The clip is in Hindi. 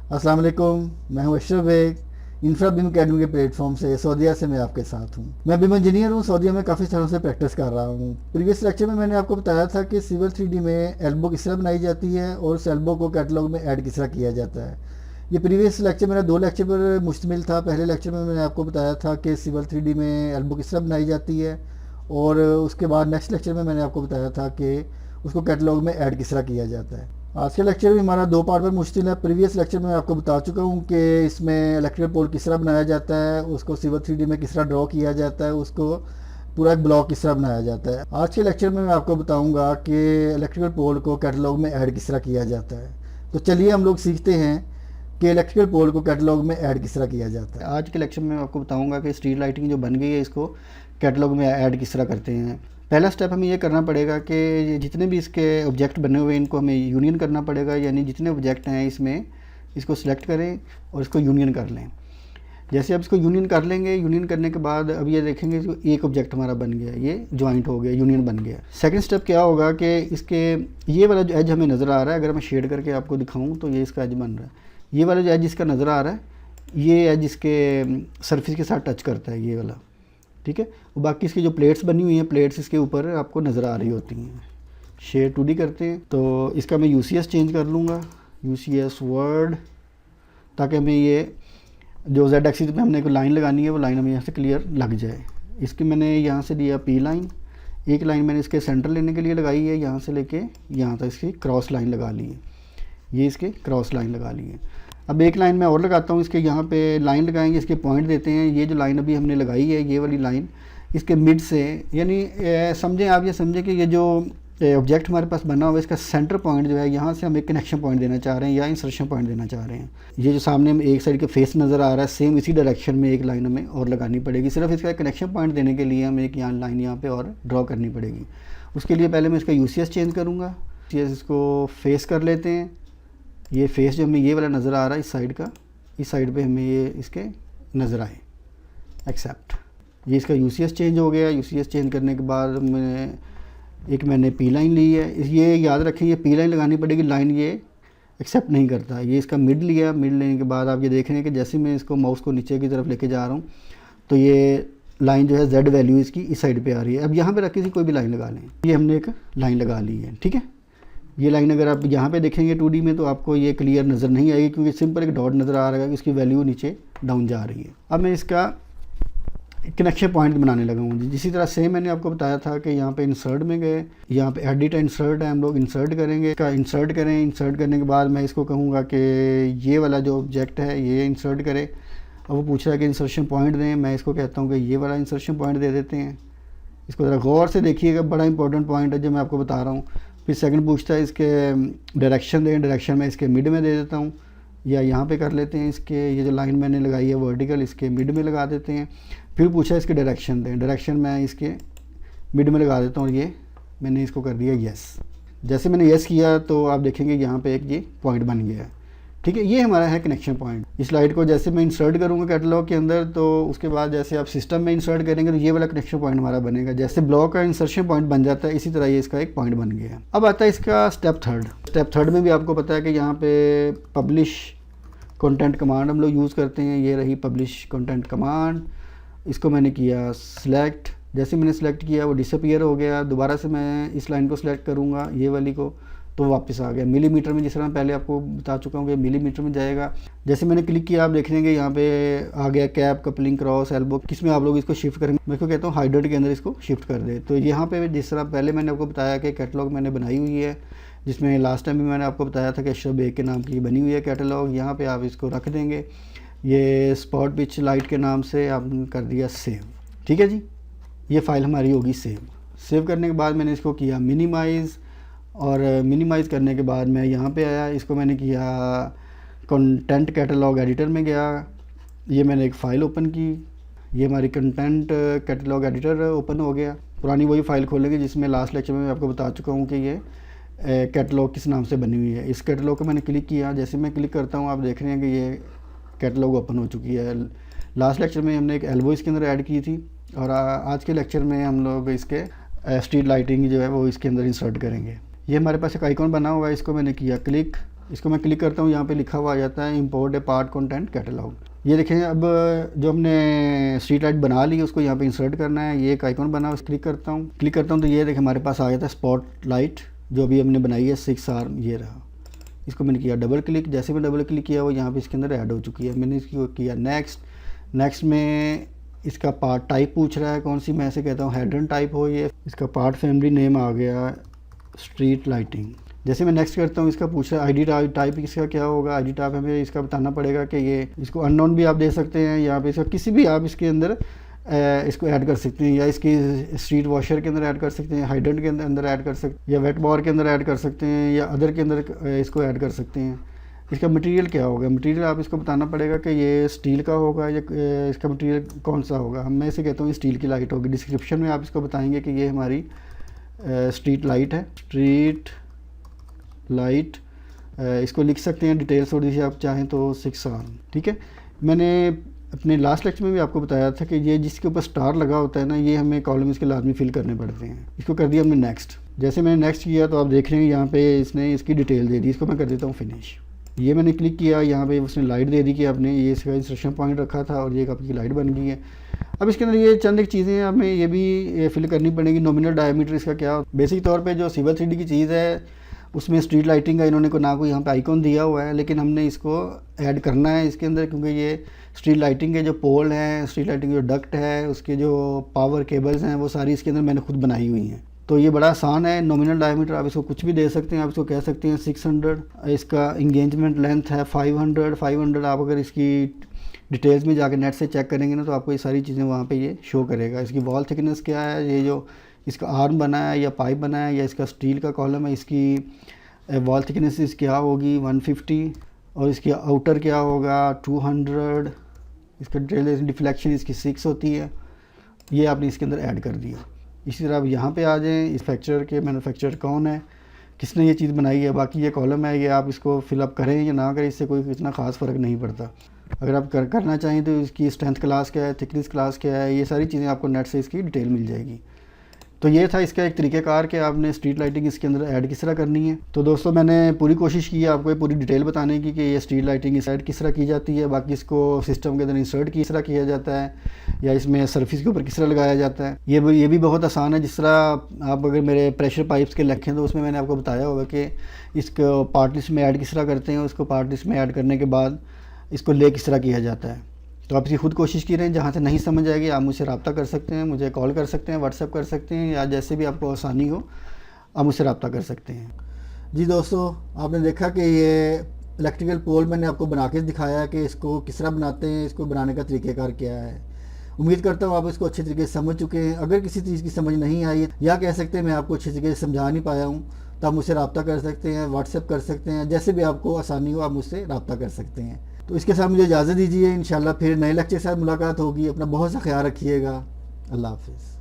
अस्सलाम वालेकुम। मैं हूं Ashraf Baig. Infra beam academy के प्लेटफॉर्म से सऊदीया से मैं आपके साथ हूं। मैं बीम इंजीनियर हूं, सऊदीया में काफ़ी सालों से प्रैक्टिस कर रहा हूं। प्रीवियस लेक्चर में मैंने आपको बताया था कि सिविल 3D में एल्बो किस तरह बनाई जाती है और उस एल्बो को कैटलॉग में ऐड किस तरह किया जाता है। ये प्रीवियस लेक्चर मेरा 2 लेक्चर पर मुश्तमिल था। पहले लेक्चर में मैंने आपको बताया था कि सिविल 3D में एल्बो किस तरह बनाई जाती है, और उसके बाद नेक्स्ट लेक्चर में मैंने आपको बताया था कि उसको कैटलॉग में ऐड किस तरह किया जाता है। आज का लेक्चर भी हमारा 2 पार्ट पर मुश्तिल है। प्रीवियस लेक्चर में आपको बता चुका हूँ कि इसमें इलेक्ट्रिकल पोल किस तरह बनाया जाता है, उसको सिविल 3D में किस तरह ड्रॉ किया जाता है, उसको पूरा एक ब्लॉक किस तरह बनाया जाता है। आज के लेक्चर में मैं आपको बताऊंगा कि इलेक्ट्रिकल पोल को कैटलॉग में ऐड किस तरह किया जाता है। तो चलिए हम लोग सीखते हैं कि इलेक्ट्रिकल पोल को कैटलॉग में ऐड किस तरह किया जाता है। आज के लेक्चर में मैं आपको बताऊंगा कि स्ट्रीट लाइटिंग जो बन गई है इसको कैटलॉग में ऐड किस तरह करते हैं। पहला स्टेप हमें ये करना पड़ेगा कि जितने भी इसके ऑब्जेक्ट बने हुए हैं इनको हमें यूनियन करना पड़ेगा, यानी जितने ऑब्जेक्ट हैं इसमें इसको सिलेक्ट करें और इसको यूनियन कर लें। जैसे आप इसको यूनियन कर लेंगे, यूनियन करने के बाद अब ये देखेंगे एक ऑब्जेक्ट हमारा बन गया, ये जॉइंट हो गया, यूनियन बन गया। सेकंड स्टेप क्या होगा कि इसके ये वाला जो एज हमें नज़र आ रहा है, अगर मैं शेड करके आपको दिखाऊँ तो ये इसका एज बन रहा है। ये वाला जो एज इसका नज़र आ रहा है, ये एज इसके सरफेस के साथ टच करता है, ये वाला, ठीक है। और बाकी इसकी जो प्लेट्स बनी हुई हैं, प्लेट्स इसके ऊपर आपको नज़र आ रही होती हैं। शेड 2D करते हैं तो इसका मैं UCS चेंज कर लूँगा, UCS वर्ड, ताकि हमें ये जो Z एक्सिस पे हमने कोई लाइन लगानी है वो लाइन हमें यहाँ से क्लियर लग जाए। इसकी मैंने यहाँ से दिया P लाइन, एक लाइन मैंने इसके सेंटर लेने के लिए लगाई है, यहाँ से लेके यहाँ तक इसकी क्रॉस लाइन लगा ली है, ये इसके क्रॉस लाइन लगा ली है। अब एक लाइन मैं और लगाता हूँ, इसके यहाँ पे लाइन लगाएंगे, इसके पॉइंट देते हैं। ये जो लाइन अभी हमने लगाई है, ये वाली लाइन इसके मिड से, यानी समझें आप, ये समझें कि ये जो ऑब्जेक्ट हमारे पास बना हुआ है इसका सेंटर पॉइंट जो है, यहाँ से हम एक कनेक्शन पॉइंट देना चाह रहे हैं या इंसर्शन पॉइंट देना चाह रहे हैं। ये जो सामने में एक साइड के फेस नज़र आ रहा है, सेम इसी डायरेक्शन में एक लाइन हमें और लगानी पड़ेगी। सिर्फ इसका कनेक्शन पॉइंट देने के लिए हमें एक यहाँ लाइन यहाँ पर और ड्रॉ करनी पड़ेगी। उसके लिए पहले मैं इसका UCS चेंज करूँगा। इसको फेस कर लेते हैं। ये फेस जो हमें ये वाला नज़र आ रहा है इस साइड का, इस साइड पे हमें ये इसके नज़र आए, एक्सेप्ट। ये इसका UCS चेंज हो गया। UCS चेंज करने के बाद मैंने P लाइन ली है। ये याद रखें, ये P लाइन लगानी पड़ेगी, लाइन ये एक्सेप्ट नहीं करता। ये इसका मिड लिया, मिड लेने के बाद आप ये देख रहे हैं कि जैसे मैं इसको माउस को नीचे की तरफ लेके जा रहा हूँ तो ये लाइन जो है Z वैल्यू इसकी इस साइड पर आ रही है। अब यहाँ पर रख के कोई भी लाइन लगा लें, ये हमने एक लाइन लगा ली है, ठीक है। ये लाइन अगर आप यहाँ पे देखेंगे 2D में तो आपको ये क्लियर नज़र नहीं आएगी, क्योंकि सिंपल एक डॉट नज़र आ रहा है कि इसकी वैल्यू नीचे डाउन जा रही है। अब मैं इसका कनेक्शन पॉइंट बनाने लगा हूँ। जिसी तरह से मैंने आपको बताया था कि यहाँ पे इंसर्ट में गए, यहाँ पे एडिट इंसर्ट है, हम लोग इंसर्ट करेंगे, इसका इंसर्ट करें। इंसर्ट करने के बाद मैं इसको कहूँगा कि ये वाला जो ऑब्जेक्ट है ये इंसर्ट करे। अब वो पूछ रहा है कि इंसर्शन पॉइंट दें, मैं इसको कहता हूँ कि ये वाला इंसर्शन पॉइंट दे देते हैं। इसको ज़रा गौर से देखिएगा, बड़ा इंपॉर्टेंट पॉइंट है जो मैं आपको बता रहा हूँ। फिर सेकंड पूछता है इसके डायरेक्शन दें, डायरेक्शन मैं इसके मिड में दे देता हूँ, या यहाँ पे कर लेते हैं। इसके ये जो लाइन मैंने लगाई है वर्टिकल, इसके मिड में लगा देते हैं। फिर पूछा इसके डायरेक्शन दें, डायरेक्शन मैं इसके मिड में लगा देता हूँ। ये मैंने इसको कर दिया यस। जैसे मैंने यस किया तो आप देखेंगे यहाँ पर एक ये पॉइंट बन गया है, ठीक है। ये हमारा है कनेक्शन पॉइंट। इस लाइट को जैसे मैं इंसर्ट करूँगा कैटलॉग के अंदर, तो उसके बाद जैसे आप सिस्टम में इंसर्ट करेंगे तो ये वाला कनेक्शन पॉइंट हमारा बनेगा। जैसे ब्लॉक का इंसर्शन पॉइंट बन जाता है, इसी तरह ये इसका एक पॉइंट बन गया। अब आता है इसका स्टेप थर्ड। स्टेप थर्ड में भी आपको पता है कि यहाँ पे पब्लिश कंटेंट कमांड हम लोग यूज़ करते हैं। ये रही पब्लिश कंटेंट कमांड। इसको मैंने किया सिलेक्ट। जैसे मैंने सेलेक्ट किया वो डिसअपीयर हो गया। दोबारा से मैं इस लाइन को सिलेक्ट करूँगा, ये वाली को, तो वापस आ गया मिलीमीटर में। जिस तरह पहले आपको बता चुका हूँ कि मिलीमीटर में जाएगा। जैसे मैंने क्लिक किया आप देख लेंगे यहाँ पे आ गया कैप, कपलिंग, क्रॉस, एल्बो। किस में आप लोग इसको शिफ्ट करेंगे, मैं इसको कहता हूँ हाइड्रेट के अंदर इसको शिफ्ट कर दे। तो यहाँ पे जिस तरह पहले मैंने आपको बताया कि कैटलॉग मैंने बनाई हुई है, जिसमें लास्ट टाइम भी मैंने आपको बताया था कि अशरफ बेग के नाम की बनी हुई है कैटलॉग। यहाँ पर आप इसको रख देंगे, ये स्पॉट पिच लाइट के नाम से आपने कर दिया सेव, ठीक है जी। ये फाइल हमारी होगी सेव। सेव करने के बाद मैंने इसको किया मिनिमाइज़, और मिनिमाइज़ करने के बाद मैं यहाँ पे आया, इसको मैंने किया कंटेंट कैटलॉग एडिटर में गया। ये मैंने एक फ़ाइल ओपन की, ये हमारी कंटेंट कैटलॉग एडिटर ओपन हो गया। पुरानी वही फ़ाइल खोलेंगे जिसमें लास्ट लेक्चर में मैं आपको बता चुका हूँ कि ये कैटलॉग किस नाम से बनी हुई है। इस कैटलॉग को मैंने क्लिक किया। जैसे मैं क्लिक करता हूँ आप देख रहे हैं कि ये कैटलॉग ओपन हो चुकी है। लास्ट लेक्चर में हमने एक एल्बो इसके अंदर ऐड की थी, और आज के लेक्चर में हम लोग इसके स्ट्रीट लाइटिंग जो है वो इसके अंदर इंसर्ट करेंगे। ये हमारे पास एक आइकॉन बना हुआ है, इसको मैंने किया क्लिक, इसको मैं क्लिक करता हूँ, यहाँ पे लिखा हुआ आ जाता है इंपोर्ट ए पार्ट कंटेंट कैटलॉग। ये देखें, अब जो हमने स्ट्रीट लाइट बना ली उसको यहाँ पे इंसर्ट करना है। ये एक आइकॉन बना, उस क्लिक करता हूँ तो ये देखें हमारे पास आ जाता है स्पॉट लाइट जो अभी हमने बनाई है 6 आर्म, ये रहा। इसको मैंने किया डबल क्लिक, जैसे मैं डबल क्लिक किया वो यहाँ पे इसके अंदर ऐड हो चुकी है। मैंने इसको किया नेक्स्ट में इसका पार्ट टाइप पूछ रहा है कौन सी, मैं ऐसे कहता हूँ हेडरन टाइप हो। ये इसका पार्ट फैमिली नेम आ गया स्ट्रीट लाइटिंग। जैसे मैं नेक्स्ट करता हूँ इसका पूछ रहा है आईडी टाइप इसका क्या होगा। आईडी टाइप हमें इसका बताना पड़ेगा कि ये इसको अननोन भी आप दे सकते हैं, यहाँ पे इसका किसी भी आप इसके अंदर इसको ऐड कर सकते हैं, या इसकी स्ट्रीट वॉशर के अंदर ऐड कर सकते हैं, हाइड्रेंट के अंदर ऐड कर सकते हैं, या वेट बार के अंदर ऐड कर सकते हैं, या अदर के अंदर इसको ऐड कर सकते हैं। इसका मटेरियल क्या होगा, मटेरियल आप इसको बताना पड़ेगा कि ये स्टील का होगा या इसका मटेरियल कौन सा होगा। मैं इसे कहता हूँ स्टील की लाइट होगी। डिस्क्रिप्शन में आप इसको बताएंगे कि ये हमारी स्ट्रीट लाइट है, स्ट्रीट लाइट। इसको लिख सकते हैं डिटेल्स थोड़ी सी आप चाहें तो 6 आर्म, ठीक है। मैंने अपने लास्ट लेक्चर में भी आपको बताया था कि ये जिसके ऊपर स्टार लगा होता है ना, ये हमें कॉलम इसके लाजमी फिल करने पड़ते हैं। इसको कर दिया हमने नेक्स्ट। जैसे मैंने नेक्स्ट किया तो आप देख रहे हैं यहाँ पे इसने इसकी डिटेल दे दी। इसको मैं कर देता हूँ फिनिश। ये मैंने क्लिक किया, यहाँ पे उसने लाइट दे दी कि आपने ये इसका इंस्ट्रक्शन पॉइंट रखा था और ये आपकी लाइट बन गई है। अब इसके अंदर ये चंद एक चीज़ें हमें ये भी फिल करनी पड़ेगी। नॉमिनल डायमीटर इसका क्या, बेसिक तौर पे जो सिविल 3D की चीज़ है उसमें स्ट्रीट लाइटिंग का इन्होंने को ना कोई यहाँ पे आइकॉन दिया हुआ है, लेकिन हमने इसको ऐड करना है इसके अंदर, क्योंकि ये स्ट्रीट लाइटिंग के जो पोल हैं, स्ट्रीट लाइटिंग जो डक्ट है, उसके जो पावर केबल्स हैं वो सारी इसके अंदर मैंने खुद बनाई हुई हैं। तो ये बड़ा आसान है। नॉमिनल डायमीटर आप इसको कुछ भी दे सकते हैं, आप इसको कह सकते हैं 600। इसका इंगेजमेंट लेंथ है 500। आप अगर इसकी डिटेल्स में जाकर नेट से चेक करेंगे ना तो आपको ये सारी चीज़ें वहाँ पे ये शो करेगा। इसकी वॉल थिकनेस क्या है, ये जो इसका आर्म बना है या पाइप बना है या इसका स्टील का कॉलम है, इसकी वॉल थिकनेस क्या होगी 150, और इसकी आउटर क्या होगा 200। इसका डिफ्लेक्शन इसकी 6 होती है। ये आपने इसके अंदर ऐड कर दिया। इसी तरह आप यहाँ पे आ जाएं, इस फैक्चर के मैन्युफैक्चरर कौन है, किसने ये चीज़ बनाई है। बाकी ये कॉलम है, ये आप इसको फिलअप करें या ना करें, इससे कोई इतना ख़ास फ़र्क नहीं पड़ता। अगर आप करना चाहें तो इसकी स्ट्रेंथ क्लास क्या है, थिकनेस क्लास क्या है, ये सारी चीज़ें आपको नेट से इसकी डिटेल मिल जाएगी। तो ये था इसका एक तरीक़ाकार कि आपने स्ट्रीट लाइटिंग इसके अंदर ऐड किस तरह करनी है। तो दोस्तों मैंने पूरी कोशिश की है आपको ये पूरी डिटेल बताने की कि ये स्ट्रीट लाइटिंग इस ऐड किस तरह की जाती है, बाकी इसको सिस्टम के अंदर इंसर्ट किस तरह किया जाता है, या इसमें सरफेस के ऊपर किस तरह लगाया जाता है। ये भी बहुत आसान है। जिस तरह आप अगर मेरे प्रेशर पाइप्स के लिखें तो उसमें मैंने आपको बताया होगा कि इसको पार्ट लिस्ट में ऐड किस तरह करते हैं, उसको पार्ट लिस्ट में ऐड करने के बाद इसको ले किस तरह किया जाता है। तो आप इसकी खुद कोशिश की रहें। जहाँ से नहीं समझ आएगी आप मुझसे रब्ता कर सकते हैं, मुझे कॉल कर सकते हैं, व्हाट्सएप कर सकते हैं, या जैसे भी आपको आसानी हो आप मुझसे रब्ता कर सकते हैं। जी दोस्तों, आपने देखा कि ये इलेक्ट्रिकल पोल मैंने आपको बना के दिखाया कि इसको किस तरह बनाते हैं, इसको बनाने का तरीक़ेकार क्या है। उम्मीद करता हूँ आप इसको अच्छे तरीके से समझ चुके हैं। अगर किसी चीज़ की समझ नहीं आई या कह सकते हैं मैं आपको अच्छे तरीके से समझा नहीं पाया हूँ तो आप मुझसे रब्ता कर सकते हैं, व्हाट्सएप कर सकते हैं, जैसे भी आपको आसानी हो आप मुझसे रब्ता कर सकते हैं। तो इसके साथ मुझे इजाज़त दीजिए। इंशाल्लाह फिर नए लेक्चर के साथ मुलाकात होगी। अपना बहुत सा ख्याल रखिएगा। अल्लाह हाफ़िज़।